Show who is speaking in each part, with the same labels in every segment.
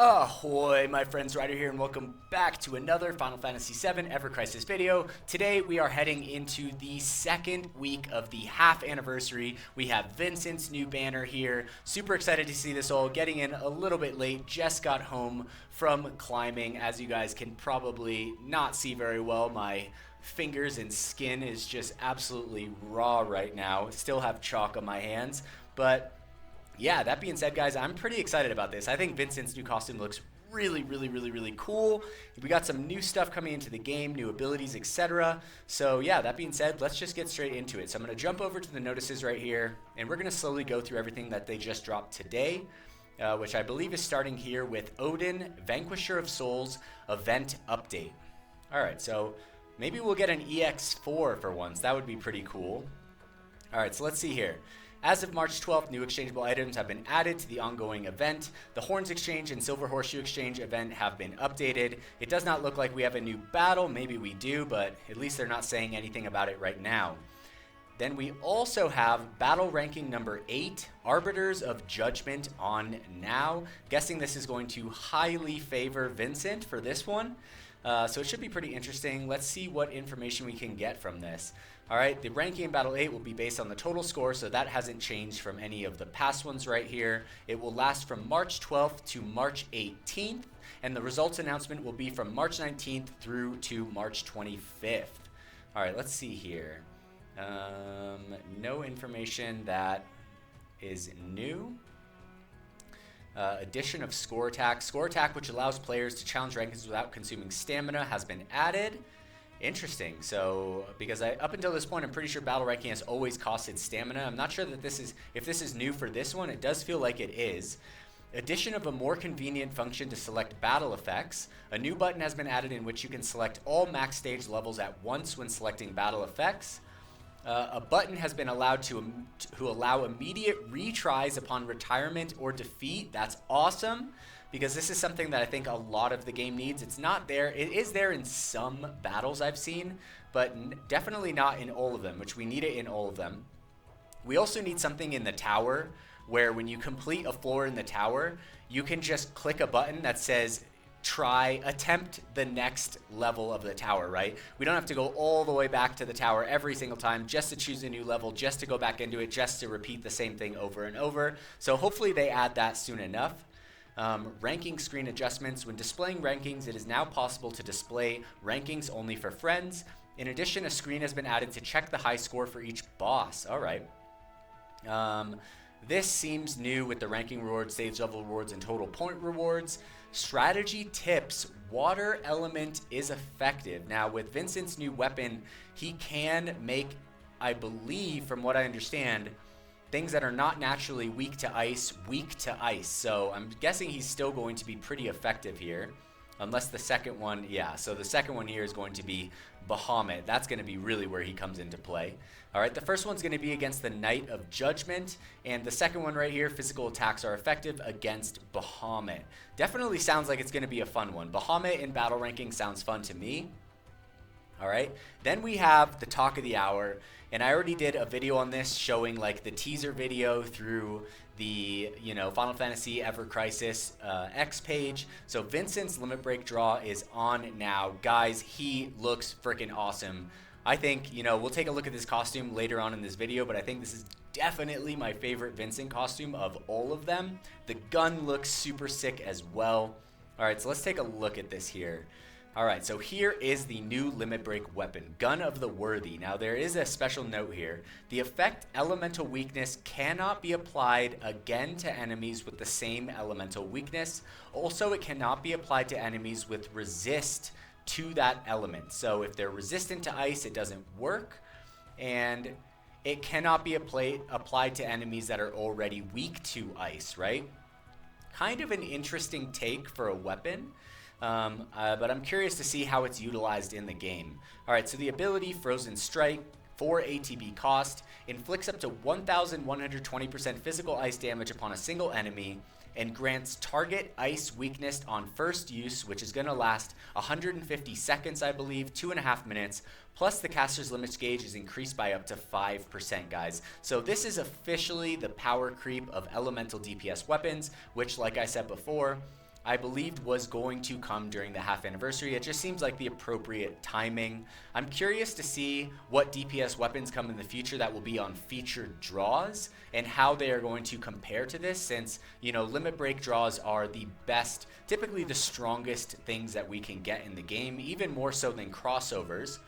Speaker 1: Ahoy, my friends, Ryder here, and welcome back to another Final Fantasy VII Ever Crisis video. Today we are heading into the second week of the half anniversary. We have Vincent's new banner here. Super excited to see this all. Getting in a little bit late. Just got home from climbing. As you guys can probably not see very well, my fingers and skin is just absolutely raw right now. Still have chalk on my hands, but yeah, that being said, guys, I'm pretty excited about this. I think Vincent's new costume looks really cool. We got some new stuff coming into the game, new abilities, etc. So yeah, that being said, let's just get straight into it. So I'm going to jump over to the notices right here, and we're going to slowly go through everything that they just dropped today, which I believe is starting here with Odin, Vanquisher of Souls, event update. Alright, so maybe we'll get an EX4 for once. That would be pretty cool. Alright, so let's see here. As of March 12th, new exchangeable items have been added to the ongoing event. The Horns Exchange and Silver Horseshoe Exchange event have been updated. It does not look like we have a new battle. Maybe we do, but at least they're not saying anything about it right now. Then we also have battle ranking number 8, Arbiters of Judgment on now. Guessing this is going to highly favor Vincent for this one. So it should be pretty interesting. Let's see what information we can get from this. Alright, the ranking in Battle 8 will be based on the total score, so that hasn't changed from any of the past ones right here. It will last from March 12th to March 18th, and the results announcement will be from March 19th through to March 25th. Alright, let's see here. No information that is new. Addition of score attack. Score attack, which allows players to challenge rankings without consuming stamina, has been added. Interesting. So, because up until this point, I'm pretty sure battle ranking has always costed stamina. I'm not sure that if this is new for this one. It does feel like it is. Addition of a more convenient function to select battle effects. A new button has been added in which you can select all max stage levels at once when selecting battle effects. A button has been allowed to allow immediate retries upon retirement or defeat. That's awesome, because this is something that I think a lot of the game needs. It's not there. It is there in some battles I've seen, but definitely not in all of them, which we need it in all of them. We also need something in the tower where when you complete a floor in the tower, you can just click a button that says attempt the next level of the tower, right? We don't have to go all the way back to the tower every single time just to choose a new level, just to go back into it, just to repeat the same thing over and over. So hopefully they add that soon enough. Ranking screen adjustments. When displaying rankings, it is now possible to display rankings only for friends. In addition, a screen has been added to check the high score for each boss. All right. This seems new with the ranking rewards, stage level rewards, and total point rewards. Strategy tips. Water element is effective. Now, with Vincent's new weapon, he can make, I believe, from what I understand, things that are not naturally weak to ice. So I'm guessing he's still going to be pretty effective here. Unless the second one, yeah, so the second one here is going to be Bahamut. That's going to be really where he comes into play. All right, the first one's going to be against the Knight of Judgment, and the second one right here, physical attacks are effective against Bahamut. Definitely sounds like it's going to be a fun one. Bahamut in battle ranking sounds fun to me. All right, then we have the talk of the hour, and I already did a video on this showing like the teaser video through the Final Fantasy Ever Crisis X page. So Vincent's limit break draw is on now. Guys, he looks freaking awesome. I think, we'll take a look at this costume later on in this video, but I think this is definitely my favorite Vincent costume of all of them. The gun looks super sick as well. All right, so let's take a look at this here. All right, so here is the new limit break weapon, Gun of the Worthy. Now, there is a special note here. The effect Elemental Weakness cannot be applied again to enemies with the same elemental weakness. Also, it cannot be applied to enemies with resist to that element. So if they're resistant to ice, it doesn't work. And it cannot be applied to enemies that are already weak to ice, right? Kind of an interesting take for a weapon. But I'm curious to see how it's utilized in the game. Alright, so the ability Frozen Strike, 4 ATB cost, inflicts up to 1,120% physical ice damage upon a single enemy, and grants target ice weakness on first use, which is going to last 150 seconds, I believe, 2.5 minutes, plus the caster's limit gauge is increased by up to 5%, guys. So this is officially the power creep of elemental DPS weapons, which, like I said before, I believed was going to come during the half anniversary. It just seems like the appropriate timing. I'm curious to see what DPS weapons come in the future that will be on featured draws and how they are going to compare to this, since, you know, limit break draws are the best, typically the strongest things that we can get in the game, even more so than crossovers.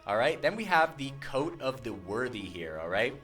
Speaker 1: All right, then we have the Coat of the Worthy here, all right?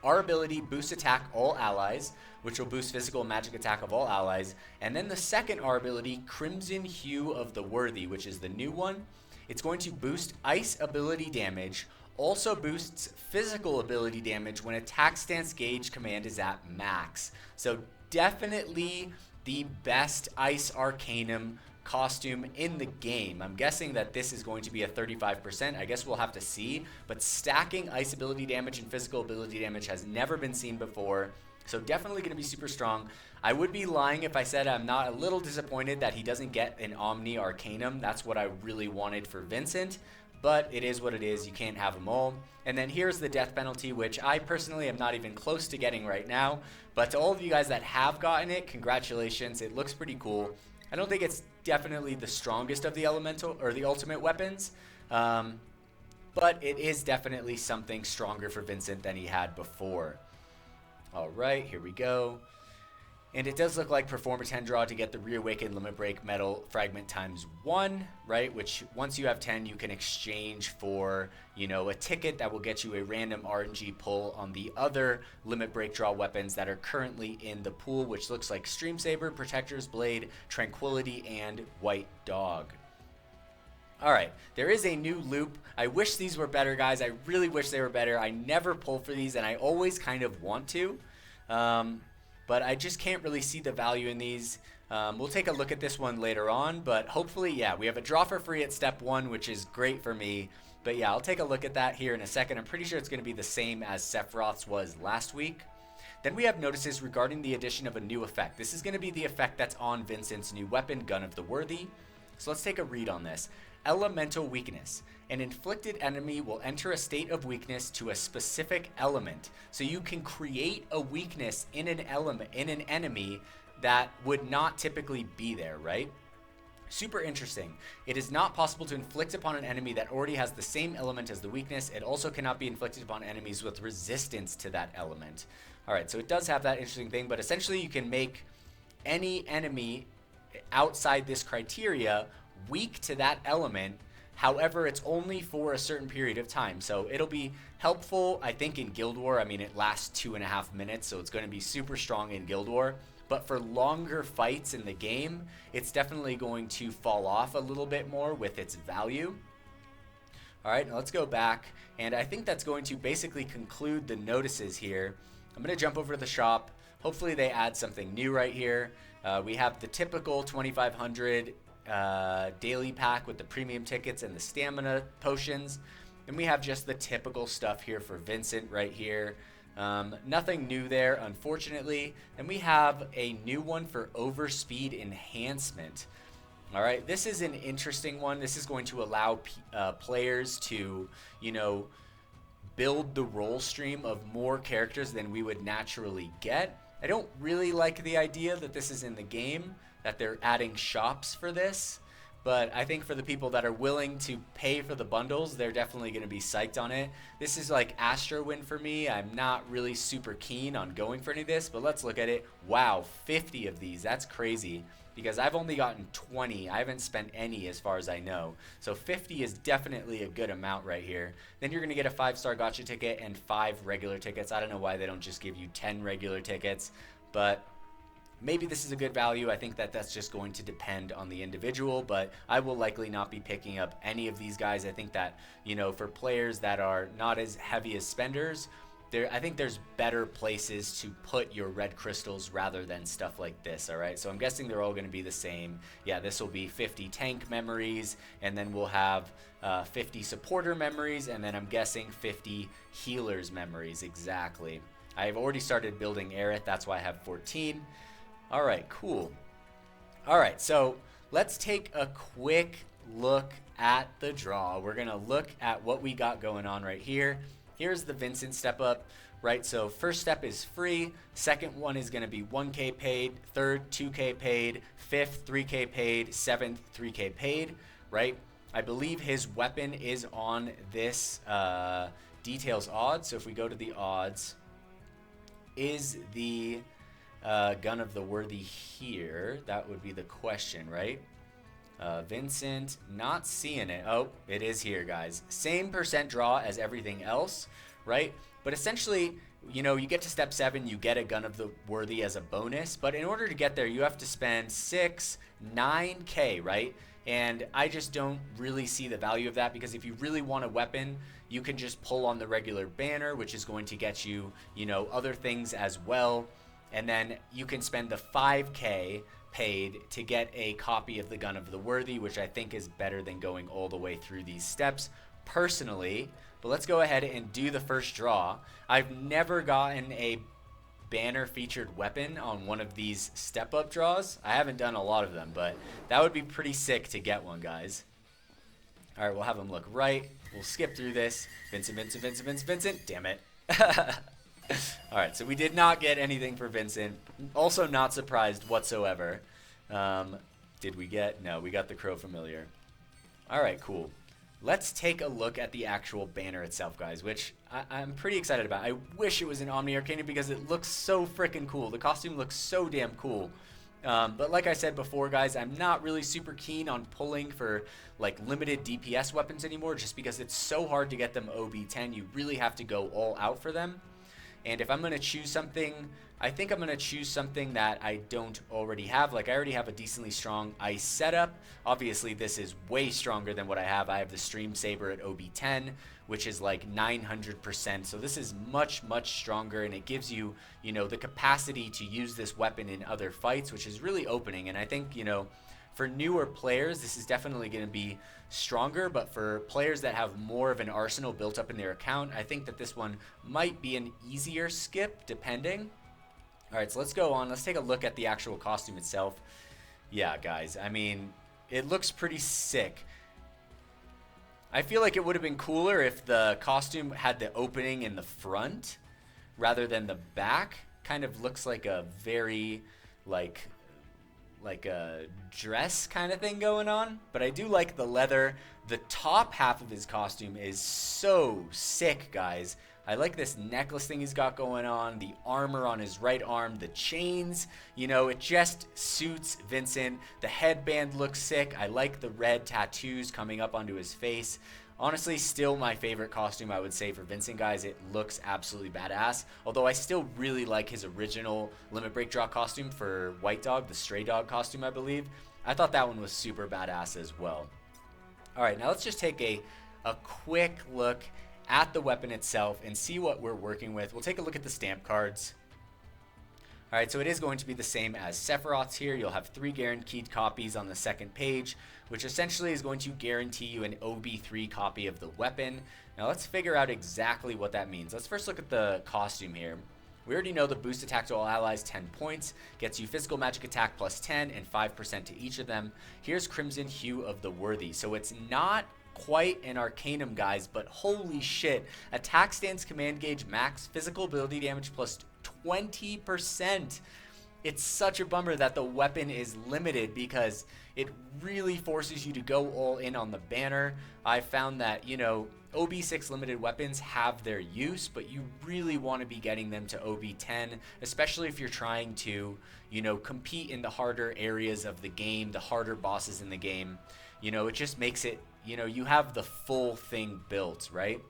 Speaker 1: Our ability boosts attack all allies, which will boost physical and magic attack of all allies. And then the second R ability, Crimson Hue of the Worthy, which is the new one. It's going to boost ice ability damage, also boosts physical ability damage when attack stance gauge command is at max. So definitely the best Ice Arcanum costume in the game. I'm guessing that this is going to be a 35%. I guess we'll have to see. But stacking ice ability damage and physical ability damage has never been seen before. So definitely going to be super strong. I would be lying if I said I'm not a little disappointed that he doesn't get an Omni Arcanum. That's what I really wanted for Vincent. But it is what it is. You can't have them all. And then here's the death penalty, which I personally am not even close to getting right now. But to all of you guys that have gotten it, congratulations. It looks pretty cool. I don't think it's definitely the strongest of the elemental or the ultimate weapons, but it is definitely something stronger for Vincent than he had before. All right, here we go. And it does look like perform a 10 draw to get the Reawakened Limit Break Metal Fragment ×1, right? Which once you have 10, you can exchange for, you know, a ticket that will get you a random RNG pull on the other Limit Break draw weapons that are currently in the pool, which looks like Stream Saber, Protector's Blade, Tranquility, and White Dog. All right, there is a new loop. I wish these were better, guys. I really wish they were better. I never pull for these, and I always kind of want to. But I just can't really see the value in these. We'll take a look at this one later on, but hopefully, yeah, we have a draw for free at step 1, which is great for me. But yeah, I'll take a look at that here in a second. I'm pretty sure it's going to be the same as Sephiroth's was last week. Then we have notices regarding the addition of a new effect. This is going to be the effect that's on Vincent's new weapon, Gun of the Worthy. So let's take a read on this. Elemental Weakness. An inflicted enemy will enter a state of weakness to a specific element. So you can create a weakness in an element, in an enemy that would not typically be there, right? Super interesting. It is not possible to inflict upon an enemy that already has the same element as the weakness. It also cannot be inflicted upon enemies with resistance to that element. All right, so it does have that interesting thing, but essentially you can make any enemy outside this criteria weak to that element. However, it's only for a certain period of time. So it'll be helpful, I think, in Guild War. I mean, it lasts 2.5 minutes, so it's going to be super strong in Guild War. But for longer fights in the game, it's definitely going to fall off a little bit more with its value. All right, now let's go back. And I think that's going to basically conclude the notices here. I'm going to jump over to the shop. Hopefully they add something new right here. We have the typical 2,500 daily pack with the premium tickets and the stamina potions. And we have just the typical stuff here for Vincent right here. Nothing new there, unfortunately. And we have a new one for overspeed enhancement. All right, this is an interesting one. This is going to allow players to, you know, build the roll stream of more characters than we would naturally get. I don't really like the idea that this is in the game, that they're adding shops for this, but I think for the people that are willing to pay for the bundles, they're definitely going to be psyched on it. This is like Astrowin for me. I'm not really super keen on going for any of this, but let's look at it. Wow, 50 of these. That's crazy, because I've only gotten 20. I haven't spent any as far as I know. So 50 is definitely a good amount right here. Then you're going to get a 5-star gacha ticket and 5 regular tickets. I don't know why they don't just give you 10 regular tickets, but maybe this is a good value. I think that that's just going to depend on the individual, but I will likely not be picking up any of these guys. I think that, you know, for players that are not as heavy as spenders, I think there's better places to put your red crystals rather than stuff like this, all right? So I'm guessing they're all going to be the same. Yeah, this will be 50 tank memories, and then we'll have 50 supporter memories, and then I'm guessing 50 healers memories, exactly. I've already started building Aerith, that's why I have 14. All right, cool. All right, so let's take a quick look at the draw. We're going to look at what we got going on right here. Here's the Vincent step up. right? So first step is free, second one is going to be 1K paid, third 2K paid, fifth 3K paid, seventh 3K paid, right? I believe his weapon is on this details odds. So if we go to the odds, is the gun of the worthy here? That would be the question, right? Vincent, not seeing it. Oh, it is here, guys. Same percent draw as everything else, right? But essentially, you know, you get to step 7, you get a gun of the worthy as a bonus. But in order to get there, you have to spend 9K, right? And I just don't really see the value of that, because if you really want a weapon, you can just pull on the regular banner, which is going to get you, you know, other things as well. And then you can spend the 5K paid to get a copy of the gun of the worthy, which I think is better than going all the way through these steps personally. But let's go ahead and do the first draw. I've never gotten a banner featured weapon on one of these step up draws. I haven't done a lot of them, but that would be pretty sick to get one, guys. All right, we'll have him look right. We'll skip through this. Vincent. Damn it. All right, so we did not get anything for Vincent. Also not surprised whatsoever. Did we get? No, we got the Crow Familiar. All right, cool. Let's take a look at the actual banner itself, guys, which I'm pretty excited about. I wish it was an Omni Arcana because it looks so freaking cool. The costume looks so damn cool. But like I said before, guys, I'm not really super keen on pulling for like limited DPS weapons anymore, just because it's so hard to get them OB10. You really have to go all out for them. And if I'm going to choose something, I think I'm going to choose something that I don't already have. Like, I already have a decently strong ice setup. Obviously, this is way stronger than what I have. I have the Stream Saber at OB10, which is like 900%. So this is much, much stronger, and it gives you, you know, the capacity to use this weapon in other fights, which is really opening. And I think, you know, for newer players, this is definitely going to be stronger, but for players that have more of an arsenal built up in their account, I think that this one might be an easier skip, depending. All right, so let's go on. Let's take a look at the actual costume itself. Yeah, guys, I mean, it looks pretty sick. I feel like it would have been cooler if the costume had the opening in the front rather than the back. Kind of looks like a very, like a dress kind of thing going on. But I do like the leather. The top half of his costume is so sick, guys. I like this necklace thing he's got going on, the armor on his right arm, the chains, you know, it just suits Vincent. The headband looks sick. I like the red tattoos coming up onto his face. Honestly, still my favorite costume, I would say, for Vincent, guys. It looks absolutely badass. Although I still really like his original Limit Break Draw costume for White Dog, the Stray Dog costume, I believe. I thought that one was super badass as well. All right, now let's just take a quick look at the weapon itself and see what we're working with. We'll take a look at the stamp cards. All right, so it is going to be the same as Sephiroth's here. You'll have 3 guaranteed copies on the second page, which essentially is going to guarantee you an OB3 copy of the weapon. Now let's figure out exactly what that means. Let's first look at the costume here. We already know the boost attack to all allies, 10 points, gets you physical magic attack plus 10 and 5% to each of them. Here's Crimson Hue of the Worthy. So it's not quite an Arcanum, guys, but holy shit. Attack stance command gauge max physical ability damage plus 20%. It's such a bummer that the weapon is limited because it really forces you to go all in on the banner. I found that, you know, OB6 limited weapons have their use, but you really want to be getting them to OB10, especially if you're trying to, you know, compete in the harder areas of the game, the harder bosses in the game. You know, it just makes it, you know, you have the full thing built, right?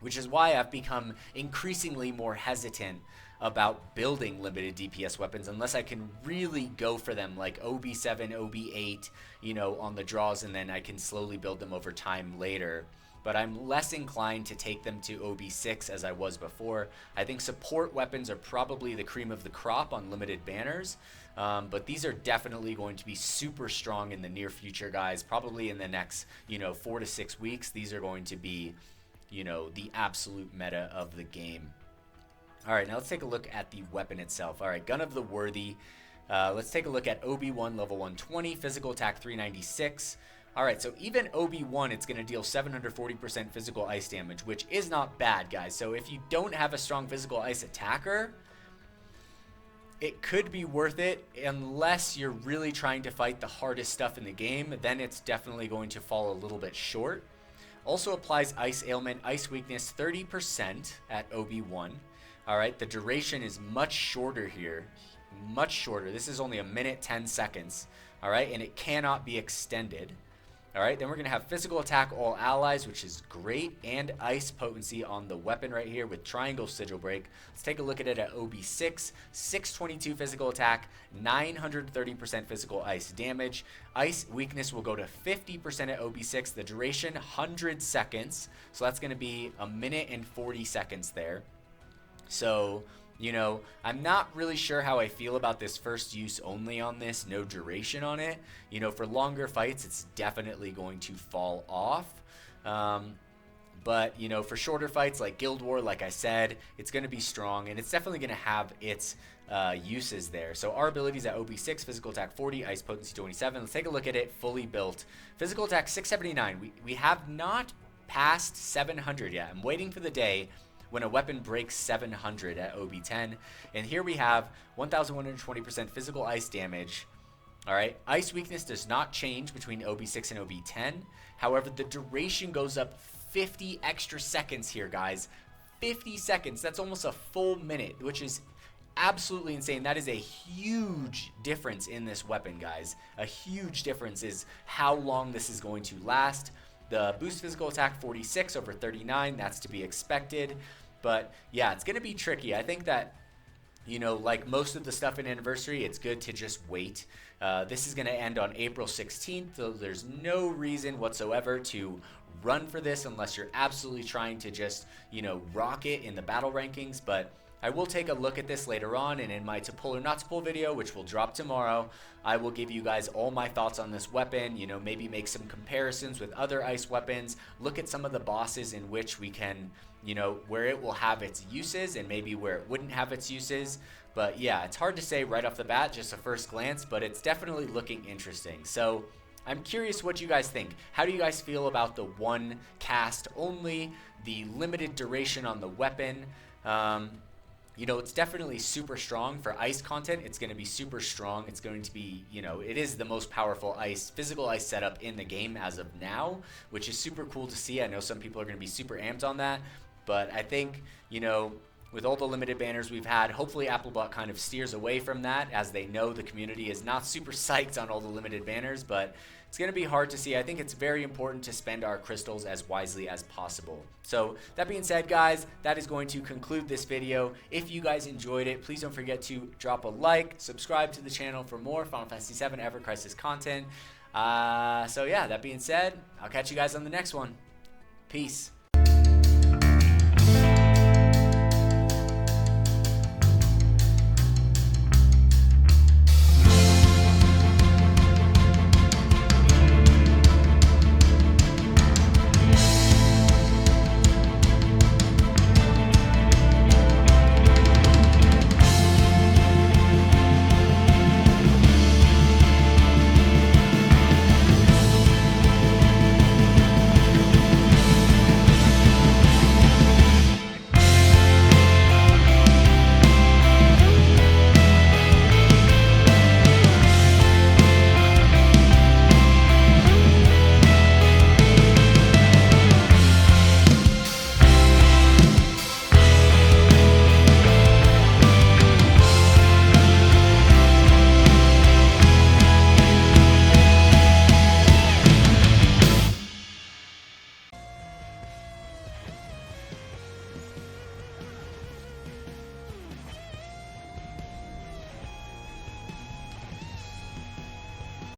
Speaker 1: Which is why I've become increasingly more hesitant about building limited DPS weapons unless I can really go for them like OB7, OB8, you know, on the draws, and then I can slowly build them over time later. But I'm less inclined to take them to OB6 as I was before. I think support weapons are probably the cream of the crop on limited banners. But these are definitely going to be super strong in the near future, guys. Probably in the next, you know, 4 to 6 weeks. These are going to be, you know, the absolute meta of the game. All right, now let's take a look at the weapon itself. All right, Gun of the Worthy. Let's take a look at OB1 level 120, physical attack 396. Alright, so even OB1, it's going to deal 740% physical ice damage, which is not bad, guys. So if you don't have a strong physical ice attacker, it could be worth it unless you're really trying to fight the hardest stuff in the game. Then it's definitely going to fall a little bit short. Also applies Ice Ailment, Ice Weakness 30% at OB1. Alright, the duration is much shorter here. Much shorter. This is only a minute 10 seconds. Alright, and it cannot be extended. Alright, then we're going to have Physical Attack all allies, which is great, and Ice Potency on the weapon right here with Triangle Sigil Break. Let's take a look at it at OB6. 622 Physical Attack, 930% Physical Ice damage. Ice Weakness will go to 50% at OB6. The duration, 100 seconds. So that's going to be a minute and 40 seconds there. So, you know, I'm not really sure how I feel about this first use only on this, no duration on it. You know, for longer fights, it's definitely going to fall off. But, you know, for shorter fights like Guild War, like I said, it's going to be strong, and it's definitely going to have its uses there. So our abilities at OB6, Physical Attack 40, Ice Potency 27. Let's take a look at it fully built. Physical Attack 679. We have not passed 700 yet. I'm waiting for the day when a weapon breaks 700 at OB10. And here we have 1,120% physical ice damage. Alright, Ice Weakness does not change between OB6 and OB10. However, the duration goes up 50 extra seconds here, guys. 50 seconds. That's almost a full minute, which is absolutely insane. That is a huge difference in this weapon, guys. A huge difference is how long this is going to last. The boost physical attack 46 over 39, that's to be expected. But yeah, it's going to be tricky. I think that, you know, like most of the stuff in Anniversary, it's good to just wait. This is going to end on April 16th, so there's no reason whatsoever to run for this unless you're absolutely trying to just, you know, rock it in the battle rankings. But I will take a look at this later on, and in my to pull or not to pull video, which will drop tomorrow, I will give you guys all my thoughts on this weapon, you know, maybe make some comparisons with other ice weapons, look at some of the bosses in which we can, you know, where it will have its uses and maybe where it wouldn't have its uses. But yeah, it's hard to say right off the bat, just a first glance, but it's definitely looking interesting. So I'm curious what you guys think. How do you guys feel about the one cast only, the limited duration on the weapon? You know, it's definitely super strong. For ice content, it's going to be super strong. It's going to be, you know, it is the most powerful ice, physical ice setup in the game as of now, which is super cool to see. I know some people are going to be super amped on that, but I think, you know, with all the limited banners we've had, hopefully Applebot kind of steers away from that, as they know the community is not super psyched on all the limited banners, but it's going to be hard to see. I think it's very important to spend our crystals as wisely as possible. So that being said, guys, that is going to conclude this video. If you guys enjoyed it, please don't forget to drop a like, subscribe to the channel for more Final Fantasy VII Ever Crisis content. So yeah, that being said, I'll catch you guys on the next one. Peace.